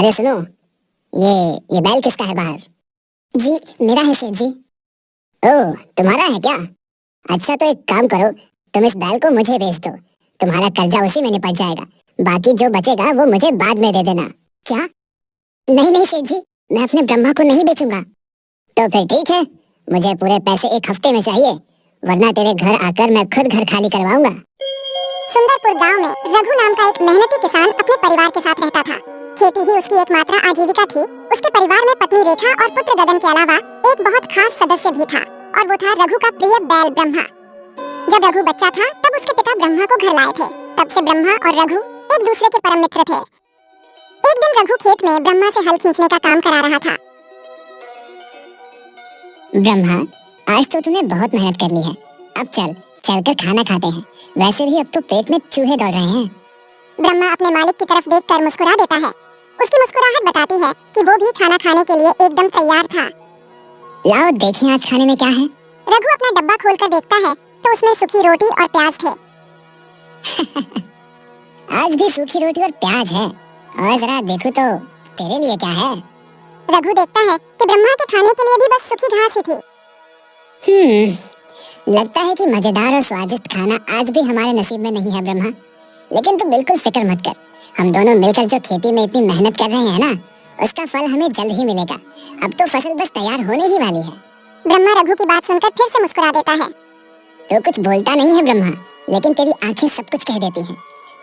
अरे सुनो, ये ये बैल किसका है बाहर? जी, मेरा है सेठ जी। ओह, तुम्हारा है क्या? अच्छा तो एक काम करो, तुम इस बैल को मुझे बेच दो। तुम्हारा कर्जा उसी में निपट जाएगा। बाकी जो बचेगा वो मुझे बाद में दे देना। क्या? नहीं नहीं सेठ जी, मैं अपने ब्रह्मा को नहीं बेचूंगा। तो फिर ठीक है, मुझे पूरे पैसे एक हफ्ते में चाहिए, वरना तेरे घर आकर मैं खुद घर खाली करवाऊंगा। सुंदरपुर गांव में रघु नाम का एक मेहनती किसान अपने परिवार के साथ रहता था। खेती ही उसकी एकमात्र आजीविका थी। उसके परिवार में पत्नी रेखा और पुत्र गगन के अलावा एक बहुत खास सदस्य भी था, और वो था रघु का प्रिय बैल ब्रह्मा। जब रघु बच्चा था तब उसके पिता ब्रह्मा को घर लाए थे। तब से ब्रह्मा और रघु एक दूसरे के परम मित्र थे। एक दिन रघु खेत में ब्रह्मा से हल खींचने का काम करा रहा था। ब्रह्मा, आज तो तूने बहुत मेहनत कर ली है। अब चलकर खाना खाते हैं। वैसे भी अब तो पेट में चूहे दौड़ रहे हैं। ब्रह्मा अपने मालिक की तरफ देखकर मुस्कुरा देता है। उसकी मुस्कुराहट बताती है कि वो भी खाना खाने के लिए एकदम तैयार था। लाओ देखें आज खाने में क्या है। रघु अपना डब्बा खोलकर देखता है तो उसमें सूखी रोटी और प्याज थे। आज भी सूखी रोटी और प्याज है। और जरा देखो तो तेरे लिए क्या है। रघु देखता है कि ब्रह्मा के खाने के लिए भी बस सूखी घास ही थी। लगता है कि मजेदार और स्वादिष्ट खाना आज भी हमारे नसीब में नहीं है ब्रह्मा। लेकिन तू बिल्कुल फिक्र मत कर, हम दोनों मिलकर जो खेती में इतनी मेहनत कर रहे हैं ना, उसका फल हमें जल्द ही मिलेगा। अब तो फसल बस तैयार होने ही वाली है। ब्रह्मा रघु की बात सुनकर फिर से मुस्कुरा देता है। तू कुछ बोलता नहीं है ब्रह्मा, लेकिन तेरी आंखें सब कुछ कह देती हैं।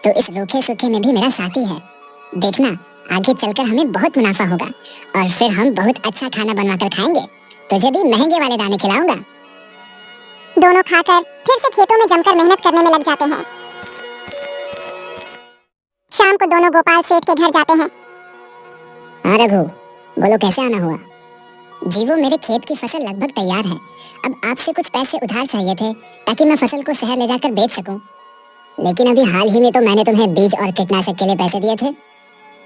तो इस रूखे सूखे में भी मेरा साथी है। देखना, आगे चलकर हमें बहुत मुनाफा होगा और फिर हम बहुत अच्छा खाना बनवाकर खाएंगे। तुझे भी महंगे वाले दाने खिलाऊंगा। दोनों खाकर फिर से खेतों में जमकर मेहनत करने में लग जाते हैं। शाम को दोनों गोपाल सेठ के घर जाते हैं। हाँ रघु, बोलो कैसे आना हुआ? जी वो मेरे खेत की फसल लगभग तैयार है। अब आपसे कुछ पैसे उधार चाहिए थे ताकि मैं फसल को शहर ले जाकर बेच सकूं। लेकिन अभी हाल ही में तो मैंने तुम्हें बीज और कीटनाशक के लिए पैसे दिए थे।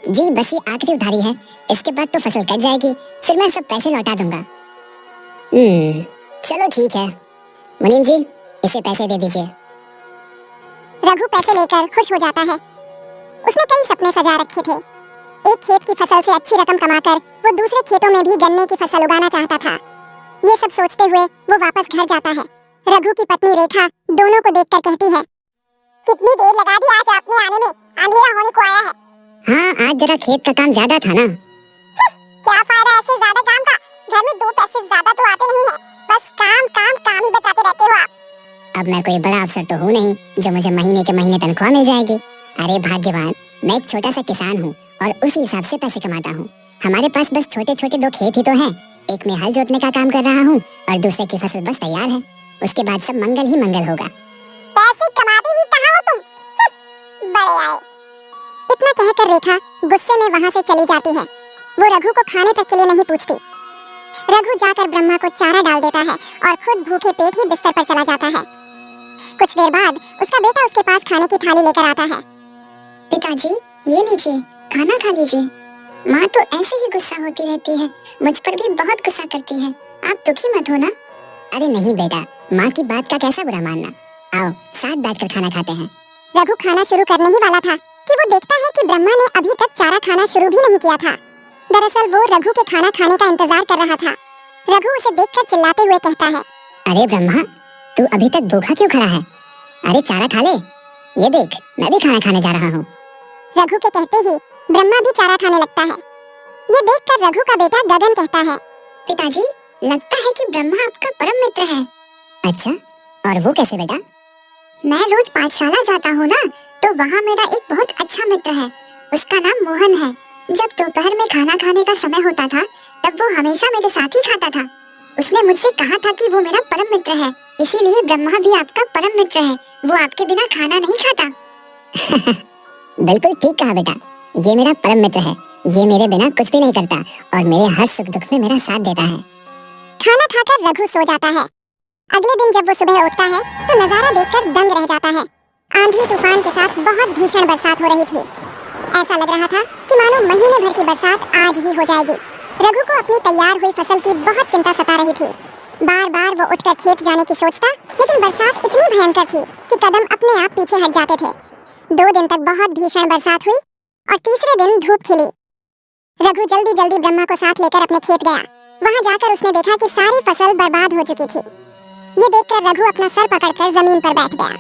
जी बस ये आखिरी उधारी है, इसके बाद तो फसल कट जाएगी, फिर मैं सब पैसे लौटा दूंगा। चलो ठीक है। मुनीम जी, इसे पैसे दे दीजिए। रघु पैसे लेकर खुश हो जाता है। उसने कई सपने सजा रखे थे। एक खेत की फसल से अच्छी रकम कमाकर वो दूसरे खेतों में भी गन्ने की फसल उगाना चाहता था। ये सब सोचते हुए वो वापस घर जाता है। रघु की पत्नी रेखा दोनों को देखकर कहती है, कितनी देर लगा दी आज आपने आने में, अंधेरा होने को आया है। हाँ, आज जरा खेत का काम ज्यादा था ना। क्या फायदा ऐसे ज्यादा काम का, घर में दो पैसे ज्यादा तो आते नहीं है, बस काम काम काम ही बताते रहते हो आप। अब मैं कोई बड़ा अफसर तो हूँ नहीं जो मुझे महीने के महीने तनख्वाह मिल जाएगी। अरे भाग्यवान, मैं एक छोटा सा किसान हूँ और उसी हिसाब से पैसे कमाता हूँ। हमारे पास बस छोटे छोटे दो खेत ही तो हैं। एक में हल जोतने का काम कर रहा हूँ और दूसरे की फसल बस तैयार है। उसके बाद सब मंगल ही मंगल होगा। पैसे कमाते ही कहाँ हो तुम? बड़े आए। इतना कहकर रेखा गुस्से में वहाँ से चली जाती है। वो रघु को खाने तक के लिए नहीं पूछती। रघु जाकर ब्रह्मा को चारा डाल देता है और खुद भूखे पेट ही बिस्तर पर चला जाता है। कुछ देर बाद उसका बेटा उसके पास खाने की थाली लेकर आता है। पिताजी, ये लीजिए, खाना खा लीजिए। माँ तो ऐसे ही गुस्सा होती रहती है, मुझ पर भी बहुत गुस्सा करती है। आप दुखी मत हो ना। अरे नहीं बेटा, माँ की बात का कैसा बुरा मानना। आओ साथ बैठकर खाना खाते हैं। रघु खाना शुरू करने ही वाला था कि वो देखता है कि ब्रह्मा ने अभी तक चारा खाना शुरू भी नहीं किया था। दरअसल वो रघु के खाना खाने का इंतजार कर रहा था। रघु उसे देखकर चिल्लाते हुए कहता है, अरे ब्रह्मा, तू अभी तक भूखा क्यों खड़ा है? अरे चारा खा ले। ये देख, मैं भी खाना खाने जा रहा हूँ। रघु के कहते ही ब्रह्मा भी चारा खाने लगता है। ये देखकर रघु का बेटा गगन कहता है, पिताजी, लगता है कि ब्रह्मा आपका परम मित्र है। अच्छा, और वो कैसे बेटा? मैं रोज पाठशाला जाता हूँ ना, तो वहाँ मेरा एक बहुत अच्छा मित्र है। उसका नाम मोहन है। जब दोपहर में खाना खाने का समय होता था, तब वो हमेशा मेरे साथ ही खाता था। उसने मुझसे कहा था कि वो मेरा परम मित्र है, इसीलिए ब्रह्मा भी आपका परम मित्र है। वो आपके बिना खाना नहीं खाता। बिल्कुल ठीक कहा बेटा, ये मेरा परम मित्र है। ये मेरे बिना कुछ भी नहीं करता और मेरे हर सुख दुख में मेरा साथ देता है। खाना खाकर रघु सो जाता है। अगले दिन जब वो सुबह उठता है तो नजारा देखकर दंग रह जाता है। आंधी तूफान के साथ बहुत भीषण बरसात हो रही थी। ऐसा लग रहा था कि मानो महीने भर की बरसात आज ही हो जाएगी। रघु को अपनी तैयार हुई फसल की बहुत चिंता सता रही थी। बार बार वो उठकर खेत जाने की सोचता, लेकिन बरसात इतनी भयंकर थी कि कदम अपने आप पीछे हट जाते थे। 2 दिन तक बहुत भीषण बरसात हुई और तीसरे दिन धूप खिली। रघु जल्दी जल्दी ब्रह्मा को साथ लेकर अपने खेत गया। वहाँ जाकर उसने देखा कि सारी फसल बर्बाद हो चुकी थी। ये देखकर रघु अपना सर पकड़कर जमीन पर बैठ गया।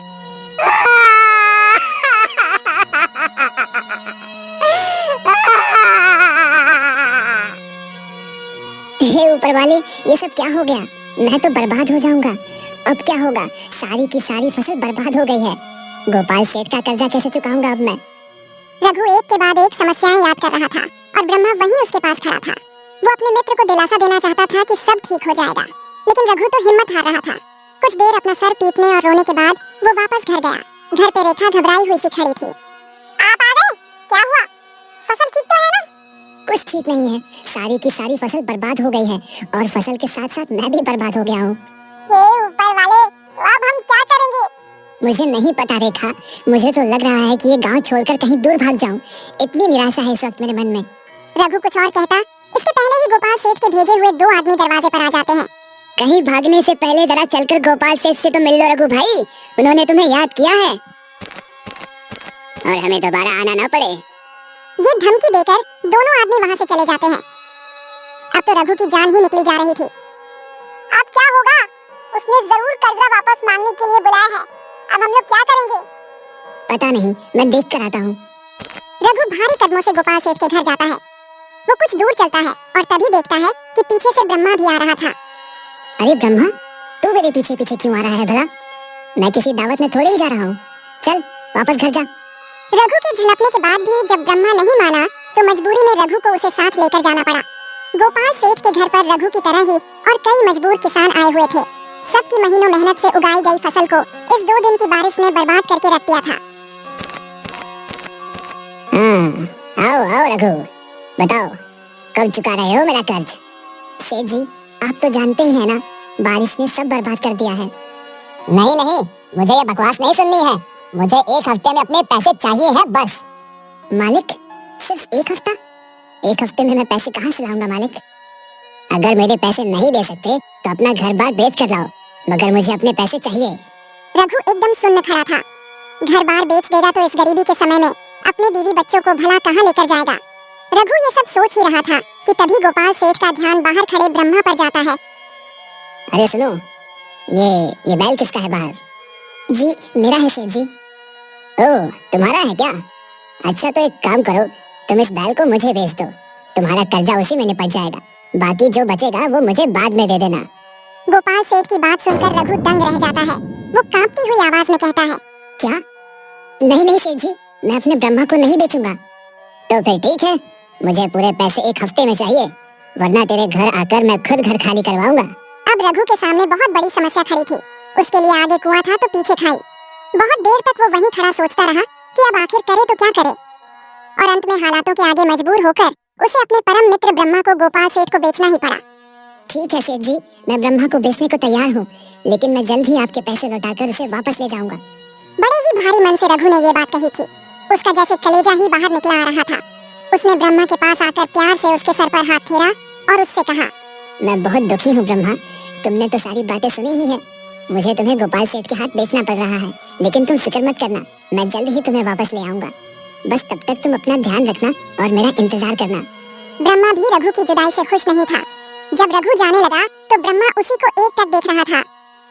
हे ऊपर वाले, ये सब क्या हो गया? मैं तो बर्बाद हो जाऊंगा। अब क्या होगा? सारी की सारी फसल बर्बाद हो गई है। गोपाल सेठ का कर्जा कैसे चुकाऊंगा अब मैं? रघु एक के बाद एक समस्याएं याद कर रहा था और ब्रह्मा वहीं उसके पास खड़ा था। वो अपने मित्र को दिलासा देना चाहता था कि सब ठीक हो जाएगा, लेकिन रघु तो हिम्मत हार रहा था। कुछ देर अपना सर पीटने और रोने के बाद वो वापस घर गया। घर पे रेखा घबराई हुई सी खड़ी थी। आप आ गए? क्या हुआ? फसल ठीक तो है ना? कुछ ठीक नहीं है। सारी की सारी फसल बर्बाद हो गई है और फसल के साथ साथ मैं भी बर्बाद हो गया हूँ। हे ऊपर वाले, अब हम क्या करेंगे? मुझे नहीं पता रेखा। मुझे तो लग रहा है कि ये गांव छोड़कर कहीं दूर भाग जाऊं। इतनी निराशा है इस वक्त मेरे मन में। रघु कुछ और कहता, इसके पहले ही गोपाल सेठ के भेजे हुए 2 आदमी दरवाजे पर आ जाते हैं। कहीं भागने से पहले जरा चलकर गोपाल सेठ से तो मिल लो रघु भाई। उन्होंने तुम्हें याद किया है और हमें दोबारा आना ना पड़े। ये धमकी देकर दोनों आदमी वहाँ से चले जाते हैं। अब तो रघु की जान ही निकली जा रही थी। अब क्या होगा? उसने जरूर कर्जा वापस मांगने के लिए बुलाया है। अब हम लोग क्या करेंगे? पता नहीं, मैं देख कर आता हूँ। रघु भारी कदमों से गोपाल सेठ के घर जाता है। वो कुछ दूर चलता है और तभी देखता है कि पीछे से ब्रह्मा भी आ रहा था। अरे ब्रह्मा, तू मेरे पीछे पीछे क्यों आ रहा है भला? मैं किसी दावत में थोड़े ही जा रहा हूँ। चल वापस घर जा। रघु के झिड़कने के बाद भी जब ब्रह्मा नहीं माना तो मजबूरी में रघु को उसे साथ लेकर जाना पड़ा। गोपाल सेठ के घर पर रघु की तरह ही और कई मजबूर किसान आए हुए थे। सबकी महीनों मेहनत से उगाई गई फसल को इस 2 दिन की बारिश ने बर्बाद करके रख दिया था। आओ आओ रघु, बताओ कब चुका रहे हो मेरा कर्ज? सेठ जी, आप तो जानते ही हैं ना, बारिश ने सब बर्बाद कर दिया है। नहीं नहीं, मुझे ये बकवास नहीं सुननी है। मुझे 1 हफ्ते में अपने पैसे चाहिए है बस। मालिक, सिर्फ 1 हफ्ता? 1 हफ्ते में मैं पैसे कहाँ से लाऊंगा मालिक? अगर मेरे पैसे नहीं दे सकते तो अपना घर बार बेच कर लाओ, मगर मुझे अपने पैसे चाहिए। रघु एकदम सुन्न खड़ा था। घर बार बेच देगा तो इस गरीबी के समय में अपने बीवी बच्चों को भला कहाँ लेकर जाएगा? रघु ये सब सोच ही रहा था कि तभी गोपाल सेठ का ध्यान बाहर खड़े ब्रह्मा पर जाता है। अरे सुनो, ये बैल किसका है बाहर? जी मेरा है सेठ जी। ओह, तुम्हारा है क्या? अच्छा तो एक काम करो, तुम इस बैल को मुझे बेच दो। तुम्हारा कर्जा उसी में निपट जाएगा। बाकी जो बचेगा वो मुझे बाद में दे देना। गोपाल सेठ की बात सुनकर रघु दंग रह जाता है। वो कांपती हुई आवाज में कहता है, क्या? नहीं नहीं सेठ जी, मैं अपने ब्रह्मा को नहीं बेचूंगा। तो फिर ठीक है, मुझे पूरे पैसे 1 हफ्ते में चाहिए, वरना तेरे घर आकर मैं खुद घर खाली करवाऊंगा। अब रघु के सामने बहुत बड़ी समस्या खड़ी थी। उसके लिए आगे कुआं था तो पीछे खाई। बहुत देर तक वो वहीं खड़ा सोचता रहा कि अब आखिर करे तो क्या करे, और अंत में हालातों के आगे मजबूर होकर उसे अपने परम मित्र ब्रह्मा को गोपाल सेठ को बेचना ही पड़ा। ठीक है सेठ जी, मैं ब्रह्मा को बेचने को तैयार हूँ, लेकिन मैं जल्द ही आपके पैसे लौटाकर उसे वापस ले जाऊंगा। बड़े ही भारी मन से रघु ने ये बात कही थी। उसका जैसे कलेजा ही बाहर निकला आ रहा था। उसने ब्रह्मा के पास आकर प्यार से उसके सर पर हाथ फेरा और उससे कहा, मैं बहुत दुखी हूँ ब्रह्मा, तुमने तो सारी बातें सुनी ही है। मुझे तुम्हें गोपाल सेठ के हाथ बेचना पड़ रहा है, लेकिन तुम फिक्र मत करना, मैं जल्द ही तुम्हें वापस ले आऊंगा। बस तब तक तुम अपना ध्यान रखना और मेरा इंतजार करना। ब्रह्मा भी रघु की जुदाई से खुश नहीं था। जब रघु जाने लगा तो ब्रह्मा उसी को एकटक देख रहा था।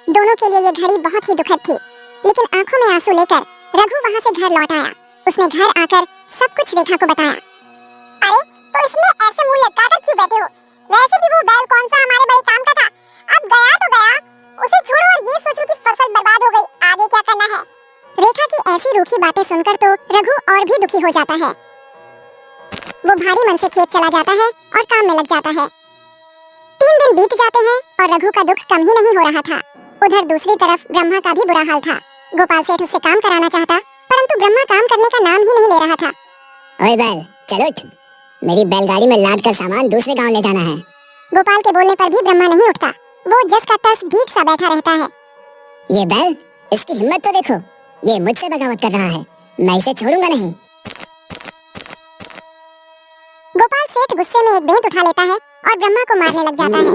दोनों के लिए ये घड़ी बहुत ही दुखद थी, लेकिन आंखों में आंसू लेकर रघु वहाँ से घर लौट आया। उसने घर आकर सब कुछ रेखा को बताया। अरे तो इसमें ऐसे मुंह लटकाकर क्यों बैठे हो? वैसे भी वो बैल कौन सा हमारे बड़े काम का था। अब गया तो गया, उसे छोड़ो और ये सोचो कि फसल बर्बाद हो गई, आगे क्या करना है। रेखा की ऐसी रूखी बातें सुनकर तो रघु और भी दुखी हो जाता है। वो भारी मन से खेत चला जाता है और काम में लग जाता है। 3 दिन बीत जाते हैं और रघु का दुख कम ही नहीं हो रहा था। उधर दूसरी तरफ ब्रह्मा का भी बुरा हाल था। गोपाल सेठ उससे काम कराना चाहता, परंतु ब्रह्मा काम करने का नाम ही नहीं ले रहा था। ओए बैल, चल उठ, मेरी बैलगाड़ी में लाद कर सामान दूसरे गांव ले जाना है। गोपाल के बोलने पर भी ब्रह्मा नहीं उठता। वो जस का तस ढीठ सा बैठा रहता है। ये बैल, इसकी हिम्मत तो देखो, ये मुझसे बगावत कर रहा है, मैं इसे छोड़ूंगा नहीं। गोपाल सेठ गुस्से में एक बेंत उठा लेता है और ब्रह्मा को मारने लग जाता है।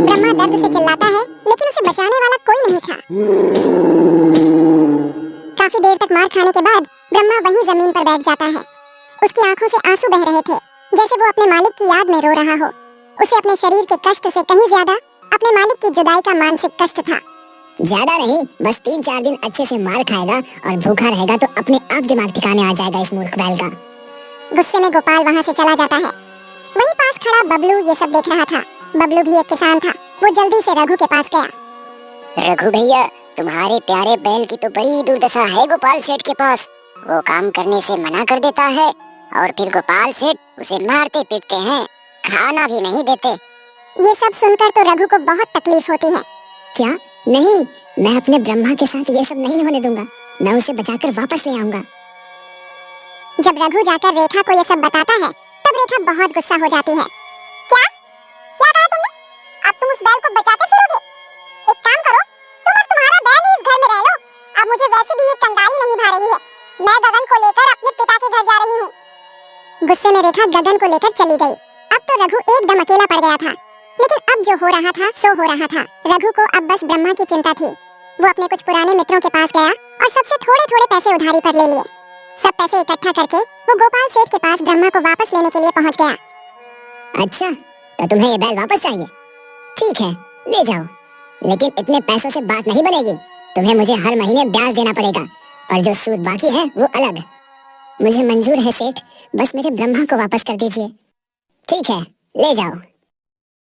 ब्रह्मा दर्द से चिल्लाता है, लेकिन उसे बचाने वाला कोई नहीं था। काफी देर तक मार खाने के बाद ब्रह्मा वहीं जमीन पर बैठ जाता है। उसकी आंखों से आंसू बह रहे थे। जैसे वो अपने मालिक की याद में रो रहा हो। उसे अपने शरीर के कष्ट से कहीं ज्यादा अपने मालिक की जुदाई का मानसिक कष्ट था। ज्यादा नहीं, बस 3-4 दिन अच्छे से मार खाएगा और भूखा रहेगा तो अपने आप दिमाग ठिकाने आ जाएगा इस मूर्ख बैल का। गुस्से में गोपाल वहाँ से चला जाता है। वहीं पास खड़ा बबलू ये सब देख रहा था। बबलू भी एक किसान था। वो जल्दी से रघु के पास गया। रघु भैया, तुम्हारे प्यारे बैल की तो बड़ी दुर्दशा है गोपाल सेठ के पास। वो काम करने से मना कर देता है और फिर गोपाल सेठ उसे मारते पीटते हैं, खाना भी नहीं देते। ये सब सुनकर तो रघु को बहुत तकलीफ होती है। क्या? नहीं, मैं अपने ब्रह्मा के साथ ये सब नहीं होने दूंगा। मैं उसे बचाकर वापस ले आऊंगा। जब रघु जाकर रेखा को ये सब बताता है तब रेखा बहुत गुस्सा हो जाती है। क्या क्या कहा तुमने? अब तुम उस बैल को बचाते फिरोगे? एक काम करो, तुम और तुम्हारा बैल ही इस घर में रह लो। अब मुझे वैसे भी ये कंगाली नहीं भा रही है। मैं गगन को लेकर अपने पिता के घर जा रही हूँ। गुस्से में रेखा गगन को लेकर चली गई। अब तो रघु एकदम अकेला पड़ गया था। लेकिन अब जो हो रहा था सो हो रहा था। रघु को अब बस ब्रह्मा की चिंता थी। वो अपने कुछ पुराने मित्रों के पास गया और सबसे थोड़े थोड़े पैसे उधारी पर ले लिए। सब पैसे इकट्ठा करके वो गोपाल सेठ के पास ब्रह्मा को वापस लेने के लिए पहुंच गया। अच्छा, तो तुम्हें ये बैल वापस चाहिए? ठीक है, ले जाओ, लेकिन इतने पैसों से बात नहीं बनेगी। तुम्हें मुझे हर महीने ब्याज देना पड़ेगा और जो सूद बाकी है वो अलग। मुझे मंजूर है सेठ, बस मेरे ब्रह्मा को वापस कर दीजिए। ठीक है, ले जाओ।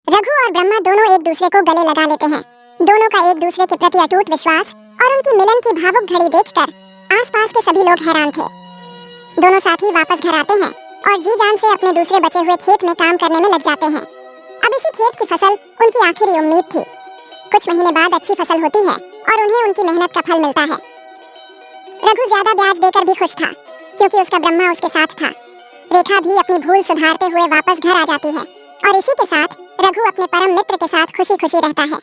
रघु और ब्रह्मा दोनों एक दूसरे को गले लगा लेते हैं। दोनों का एक दूसरे के प्रति अटूट विश्वास और उनकी मिलन की भावुक घड़ी देखकर आसपास के सभी लोग हैरान थे। दोनों साथी वापस घर आते हैं और जी जान से अपने दूसरे बचे हुए खेत में काम करने में लग जाते हैं। अब इसी खेत की फसल उनकी आखिरी उम्मीद थी। कुछ महीने बाद अच्छी फसल होती है और उन्हें उनकी मेहनत का फल मिलता है। रघु ज्यादा ब्याज देकर भी खुश था क्योंकि उसका ब्रह्मा उसके साथ था। रेखा भी अपनी भूल सुधारते हुए वापस घर आ जाती है और इसी के साथ रघु अपने परम मित्र के साथ खुशी खुशी रहता है।